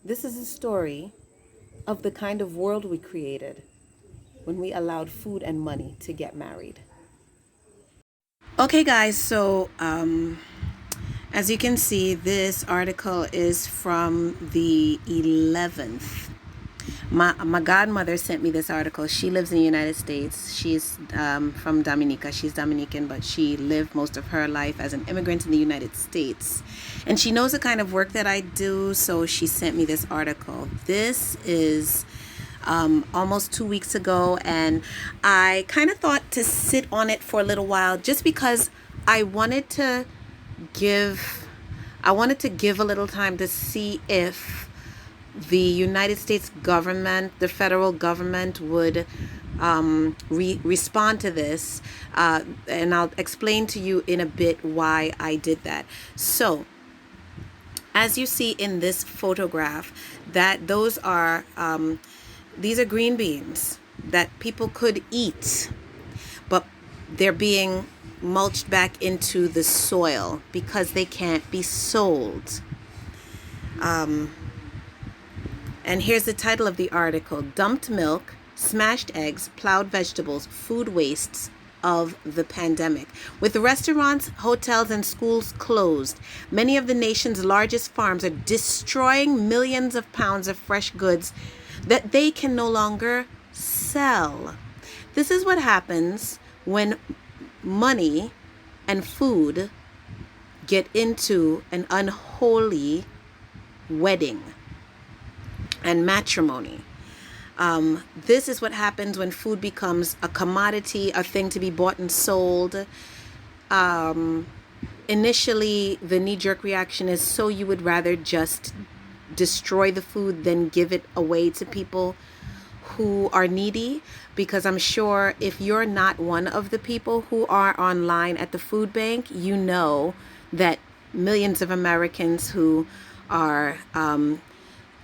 This is a story of the kind of world we created when we allowed food and money to get married. Okay, guys, so as you can see, this article is from the 11th. My godmother sent me this article. She lives in the United States. She's from Dominica. She's Dominican, but she lived most of her life as an immigrant in the United States. And she knows the kind of work that I do, so she sent me this article. This is almost 2 weeks ago, and I kind of thought to sit on it for a little while just because I wanted to give a little time to see if the United States government, the federal government, would respond to this. And I'll explain to you in a bit why I did that. So, as you see in this photograph, that these are green beans that people could eat, but they're being mulched back into the soil because they can't be sold. And here's the title of the article: Dumped Milk, Smashed Eggs, Plowed Vegetables, Food Wastes of the Pandemic. With restaurants, hotels, and schools closed, many of the nation's largest farms are destroying millions of pounds of fresh goods that they can no longer sell. This is what happens when money and food get into an unholy wedding and matrimony. This is what happens when food becomes a commodity, a thing to be bought and sold. Initially, the knee-jerk reaction is so you would rather just destroy the food than give it away to people who are needy, because I'm sure if you're not one of the people who are online at the food bank, you know that millions of Americans who are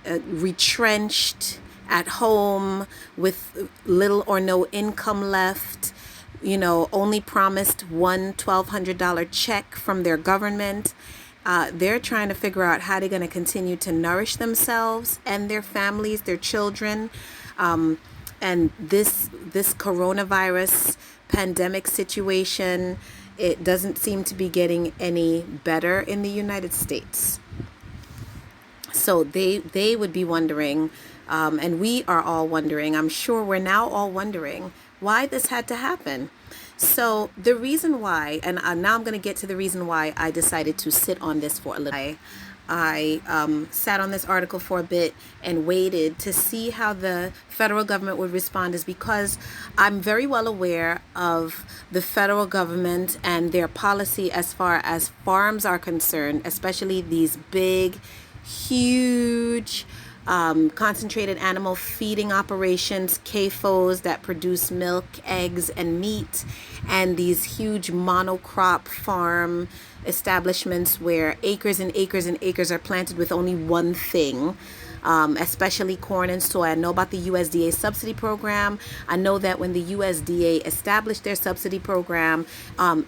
retrenched at home with little or no income left, only promised one $1,200 check from their government. They're trying to figure out how they're going to continue to nourish themselves and their families, their children. And this coronavirus pandemic situation, it doesn't seem to be getting any better in the United States. So they would be wondering, and we are all wondering, I'm sure we're now all wondering why this had to happen. So the reason why, and now I'm going to get to the reason why I decided to sit on this for a little. I sat on this article for a bit and waited to see how the federal government would respond, is because I'm very well aware of the federal government and their policy as far as farms are concerned, especially these big, huge concentrated animal feeding operations, CAFOs, that produce milk, eggs, and meat, and these huge monocrop farm establishments where acres and acres and acres are planted with only one thing, especially corn and soy. I know about the USDA subsidy program. I know that when the USDA established their subsidy program,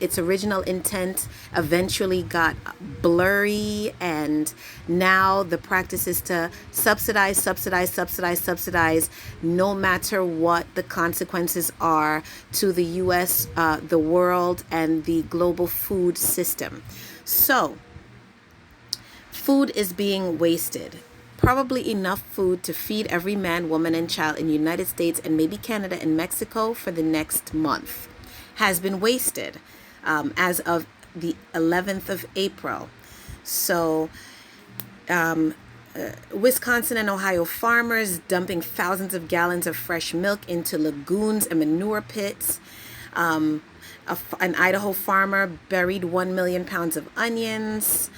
its original intent eventually got blurry, and now the practice is to subsidize no matter what the consequences are to the US, the world, and the global food system. So food is being wasted. Probably enough food to feed every man, woman, and child in the United States and maybe Canada and Mexico for the next month has been wasted as of the 11th of April. So Wisconsin and Ohio farmers dumping thousands of gallons of fresh milk into lagoons and manure pits. An Idaho farmer buried 1 million pounds of onions.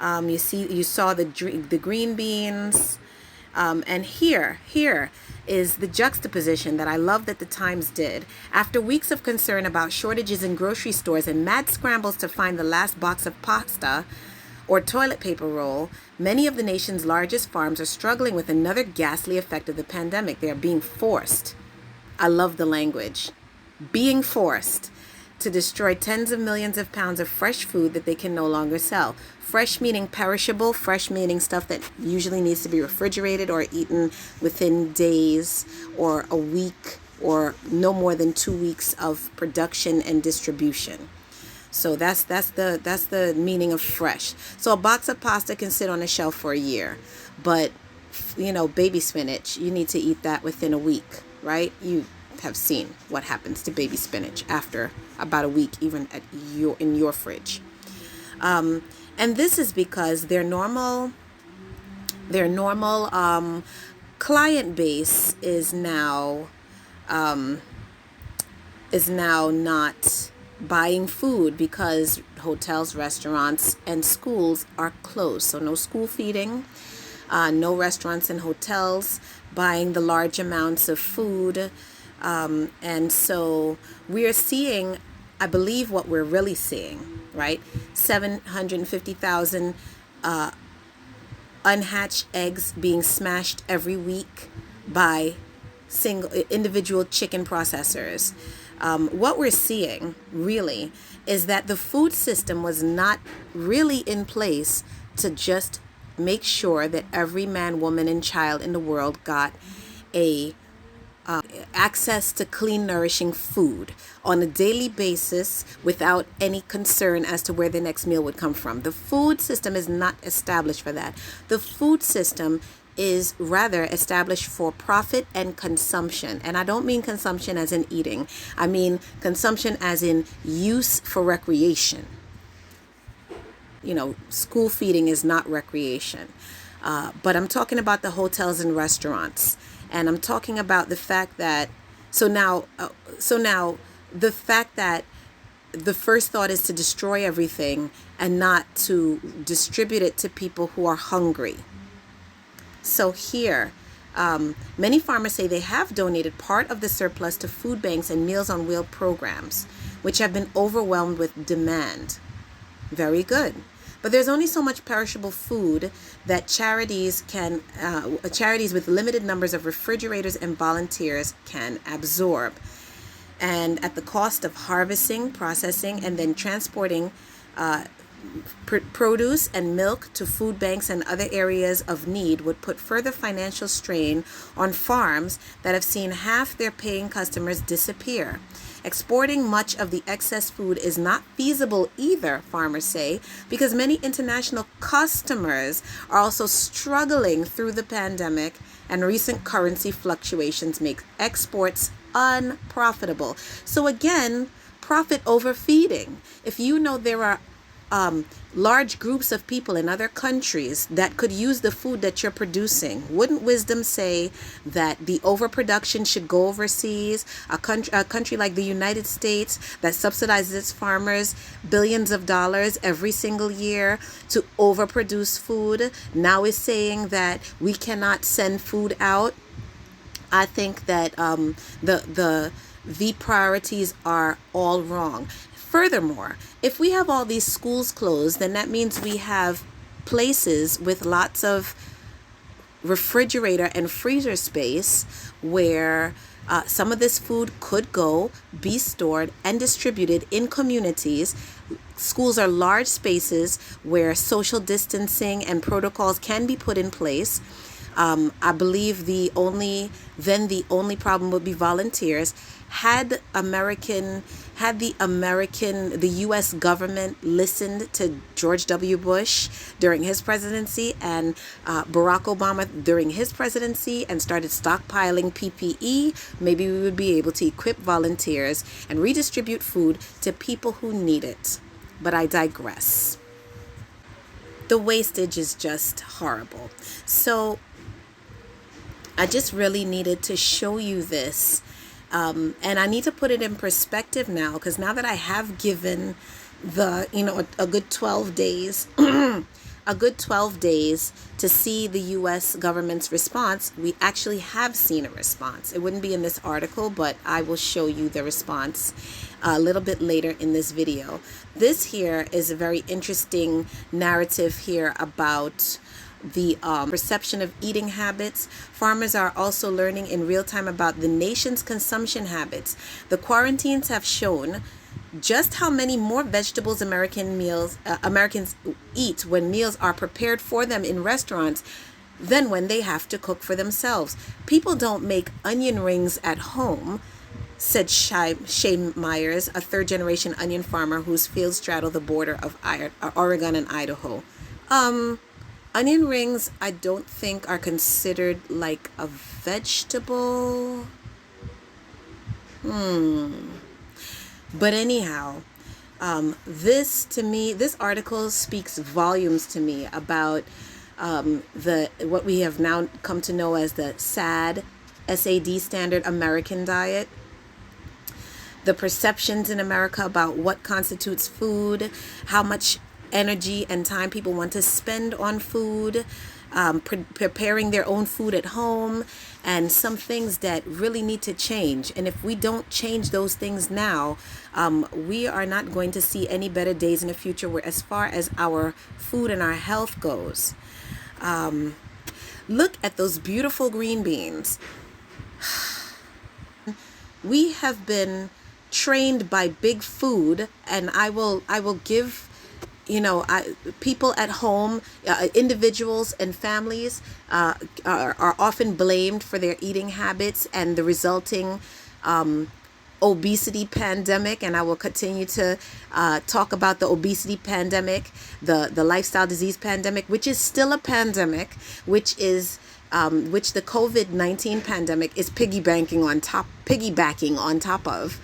You saw the green beans, and here is the juxtaposition that I love that the Times did. After weeks of concern about shortages in grocery stores and mad scrambles to find the last box of pasta or toilet paper roll, many of the nation's largest farms are struggling with another ghastly effect of the pandemic. They are being forced, I love the language, being forced to destroy tens of millions of pounds of fresh food that they can no longer sell. Fresh meaning perishable, fresh meaning stuff that usually needs to be refrigerated or eaten within days or a week or no more than 2 weeks of production and distribution. So that's the meaning of fresh. So a box of pasta can sit on a shelf for a year, but baby spinach, you need to eat that within a week, right? You have seen what happens to baby spinach after about a week, even in your fridge. And this is because their normal client base is now not buying food because hotels, restaurants, and schools are closed. So no school feeding, no restaurants and hotels buying the large amounts of food. And so we are seeing, I believe what we're really seeing, right? 750,000 unhatched eggs being smashed every week by individual chicken processors. What we're seeing really is that the food system was not really in place to just make sure that every man, woman, and child in the world got access to clean, nourishing food on a daily basis without any concern as to where the next meal would come from. The food system is not established for that. The food system is rather established for profit and consumption. And I don't mean consumption as in eating. I mean consumption as in use for recreation. School feeding is not recreation. But I'm talking about the hotels and restaurants. And I'm talking about the fact that, so now the fact that the first thought is to destroy everything and not to distribute it to people who are hungry. So here, many farmers say they have donated part of the surplus to food banks and Meals on Wheels programs, which have been overwhelmed with demand. Very good. But there's only so much perishable food that charities with limited numbers of refrigerators and volunteers can absorb. And at the cost of harvesting, processing, and then transporting produce and milk to food banks and other areas of need would put further financial strain on farms that have seen half their paying customers disappear. Exporting much of the excess food is not feasible either, farmers say, because many international customers are also struggling through the pandemic, and recent currency fluctuations make exports unprofitable. So again, profit overfeeding. If you know there are large groups of people in other countries that could use the food that you're producing, wouldn't wisdom say that the overproduction should go overseas? A country like the United States that subsidizes its farmers billions of dollars every single year to overproduce food now is saying that we cannot send food out. I think that the priorities are all wrong. Furthermore, if we have all these schools closed, then that means we have places with lots of refrigerator and freezer space where some of this food could go, be stored, and distributed in communities. Schools are large spaces where social distancing and protocols can be put in place. I believe the only problem would be volunteers. Had the U.S. government listened to George W. Bush during his presidency and Barack Obama during his presidency and started stockpiling PPE, maybe we would be able to equip volunteers and redistribute food to people who need it. But I digress. The wastage is just horrible. So I just really needed to show you this. And I need to put it in perspective now, because now that I have given a good 12 days, a good 12 days to see the U.S. government's response, we actually have seen a response. It wouldn't be in this article, but I will show you the response a little bit later in this video. This here is a very interesting narrative here about the perception of eating habits. Farmers are also learning in real time about the nation's consumption habits. The quarantines have shown just how many more vegetables Americans eat when meals are prepared for them in restaurants than when they have to cook for themselves. People don't make onion rings at home, said Shay Myers, a third generation onion farmer whose fields straddle the border of Oregon and Idaho. Onion rings, I don't think are considered like a vegetable. But anyhow, this article speaks volumes to me about the what we have now come to know as the SAD Standard American Diet. The perceptions in America about what constitutes food, how much energy and time people want to spend on food, preparing their own food at home, and some things that really need to change. And if we don't change those things now, we are not going to see any better days in the future where, as far as our food and our health goes. Look at those beautiful green beans. We have been trained by big food, and I will give people at home, individuals and families are often blamed for their eating habits and the resulting obesity pandemic. And I will continue to talk about the obesity pandemic, the lifestyle disease pandemic, which is still a pandemic, which the COVID-19 pandemic is piggybacking on top of.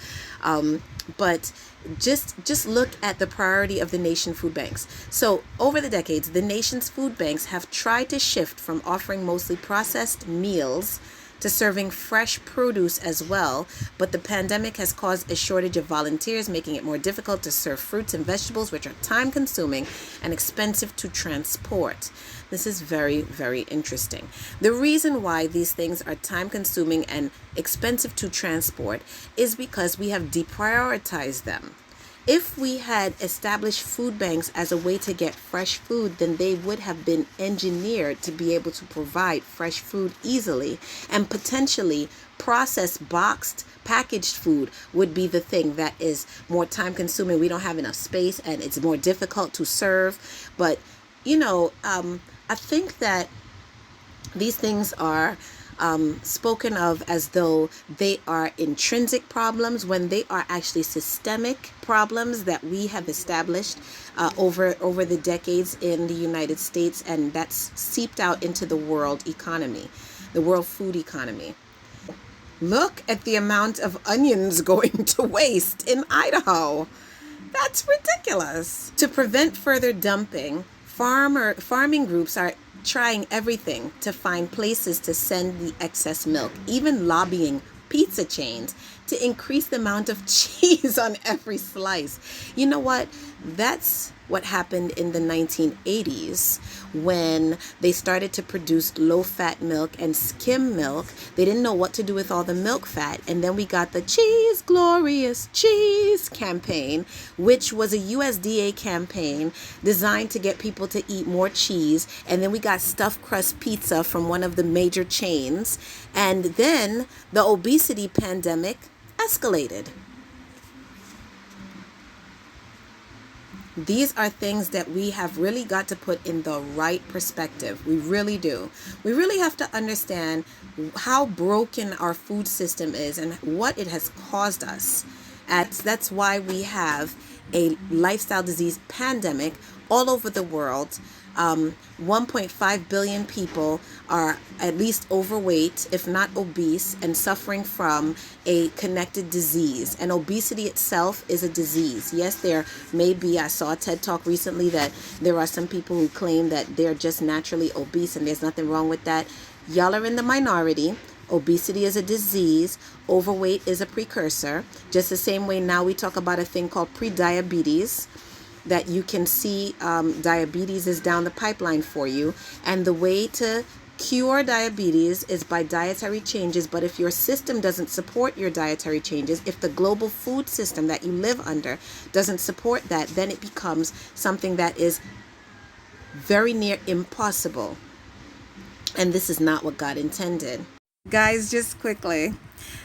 But just look at the priority of the nation food banks. So over the decades, the nation's food banks have tried to shift from offering mostly processed meals to serving fresh produce as well, but the pandemic has caused a shortage of volunteers, making it more difficult to serve fruits and vegetables, which are time consuming and expensive to transport. This is very, very interesting. The reason why these things are time consuming and expensive to transport is because we have deprioritized them. If we had established food banks as a way to get fresh food, then they would have been engineered to be able to provide fresh food easily, and potentially processed, boxed, packaged food would be the thing that is more time consuming. We don't have enough space and it's more difficult to serve. But, I think that these things are spoken of as though they are intrinsic problems when they are actually systemic problems that we have established over the decades in the United States, and that's seeped out into the world economy, the world food economy. Look at the amount of onions going to waste in Idaho. That's ridiculous. To prevent further dumping, farming groups are trying everything to find places to send the excess milk, even lobbying pizza chains to increase the amount of cheese on every slice. You know what? That's what happened in the 1980s when they started to produce low-fat milk and skim milk. They didn't know what to do with all the milk fat. And then we got the Cheese Glorious Cheese campaign, which was a USDA campaign designed to get people to eat more cheese. And then we got stuffed crust pizza from one of the major chains. And then the obesity pandemic escalated. These are things that we have really got to put in the right perspective. We really do. We really have to understand how broken our food system is and what it has caused us. That's why we have a lifestyle disease pandemic all over the world. 1.5 billion people are at least overweight, if not obese, and suffering from a connected disease. And obesity itself is a disease. Yes, there may be, I saw a TED Talk recently that there are some people who claim that they're just naturally obese, and there's nothing wrong with that. Y'all are in the minority. Obesity is a disease. Overweight is a precursor. Just the same way now we talk about a thing called prediabetes, that you can see diabetes is down the pipeline for you. And the way to cure diabetes is by dietary changes. But if your system doesn't support your dietary changes, if the global food system that you live under doesn't support that, then it becomes something that is very near impossible. And this is not what God intended. Guys, just quickly,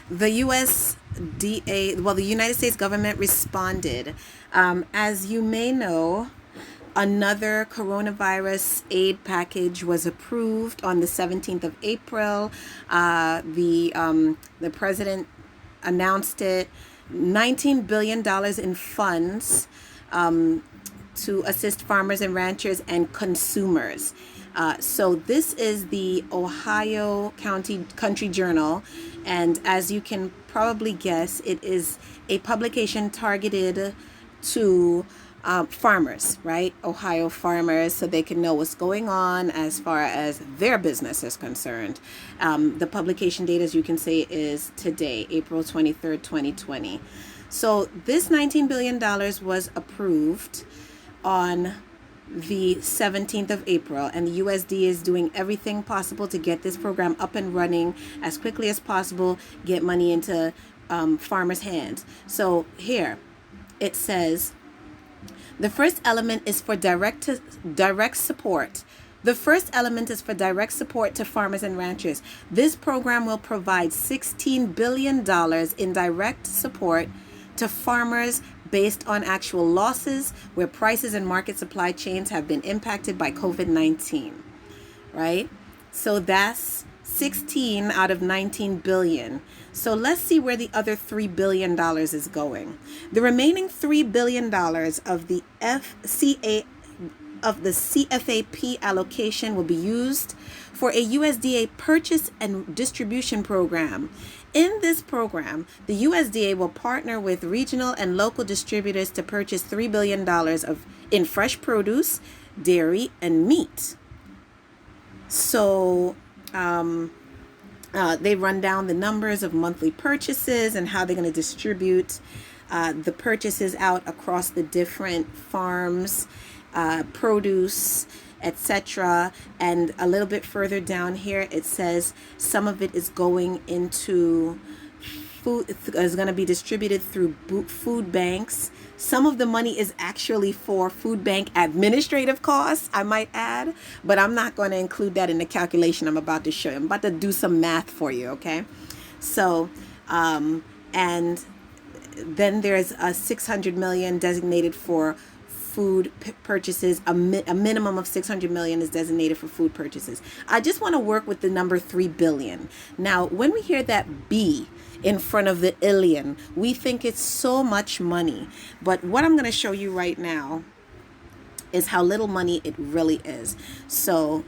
the U.S. the United States government responded. As you may know, another coronavirus aid package was approved on the 17th of April. The president announced it. $19 billion in funds to assist farmers and ranchers and consumers. So this is the Ohio Country Journal, and as you can probably guess, it is a publication targeted to farmers, right? Ohio farmers, so they can know what's going on as far as their business is concerned. The publication date, as you can see, is today, April 23rd, 2020. So this $19 billion was approved on the 17th of April, and the USD is doing everything possible to get this program up and running as quickly as possible, get money into farmers' hands. So here it says, the first element is for direct support. The first element is for direct support to farmers and ranchers. This program will provide $16 billion in direct support to farmers based on actual losses where prices and market supply chains have been impacted by COVID-19, right? So that's 16 out of 19 billion. So let's see where the other $3 billion is going. The remaining $3 billion of the CFAP allocation will be used for a USDA purchase and distribution program. In this program, the USDA will partner with regional and local distributors to purchase $3 billion in fresh produce, dairy, and meat. So they run down the numbers of monthly purchases and how they're going to distribute the purchases out across the different farms, produce, etc. And a little bit further down here, it says some of it is going into food, is going to be distributed through food banks. Some of the money is actually for food bank administrative costs, I might add, but I'm not going to include that in the calculation I'm about to show you. I'm about to do some math for you, okay? So, and then there's a $600 million designated for food purchases. A minimum of $600 million is designated for food purchases. I just want to work with the number 3 billion. Now, when we hear that B in front of the illion, we think it's so much money. But what I'm going to show you right now is how little money it really is. So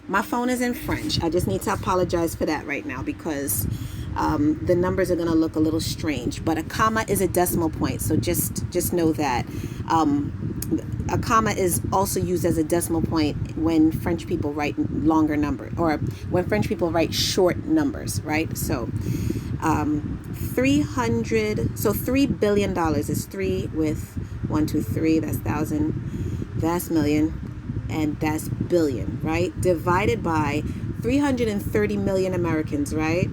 my phone is in French. I just need to apologize for that right now because the numbers are going to look a little strange. But a comma is a decimal point. So just know that. A comma is also used as a decimal point when French people write longer numbers, or when French people write short numbers, right? So 300, so $3 billion is 3 with 1, 2, 3, that's thousand, that's million, and that's billion, right? Divided by 330 million Americans, right?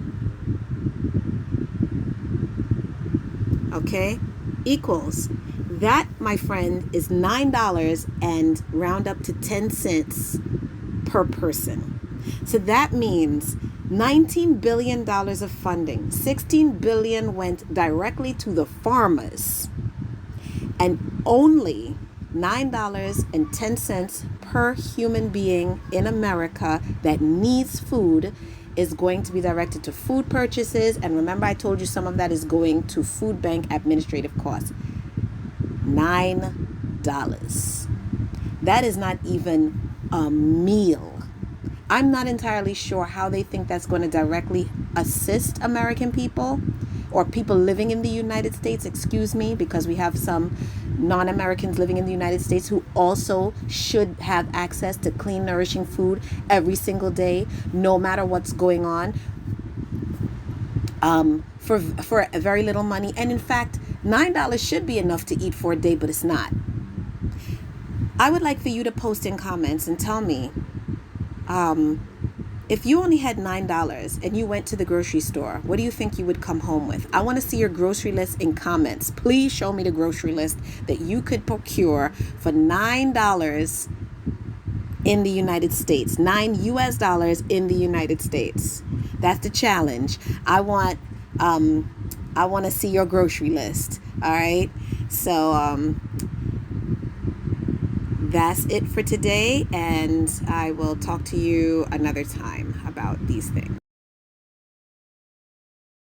Okay, equals, that, my friend, is $9 and round up to 10 cents per person. So that means $19 billion of funding. $16 billion went directly to the farmers, and only $9.10 per human being in America that needs food is going to be directed to food purchases. And remember, I told you some of that is going to food bank administrative costs. $9. That is not even a meal. I'm not entirely sure how they think that's going to directly assist American people or people living in the United States, because we have some non-Americans living in the United States who also should have access to clean, nourishing food every single day, no matter what's going on, for very little money. And in fact, $9 should be enough to eat for a day, but it's not. I would like for you to post in comments and tell me, if you only had $9 and you went to the grocery store, what do you think you would come home with? I want to see your grocery list in comments. Please show me the grocery list that you could procure for $9 in the United States. $9 US in the United States. That's the challenge. I want I want to see your grocery list. All right. So that's it for today, and I will talk to you another time about these things.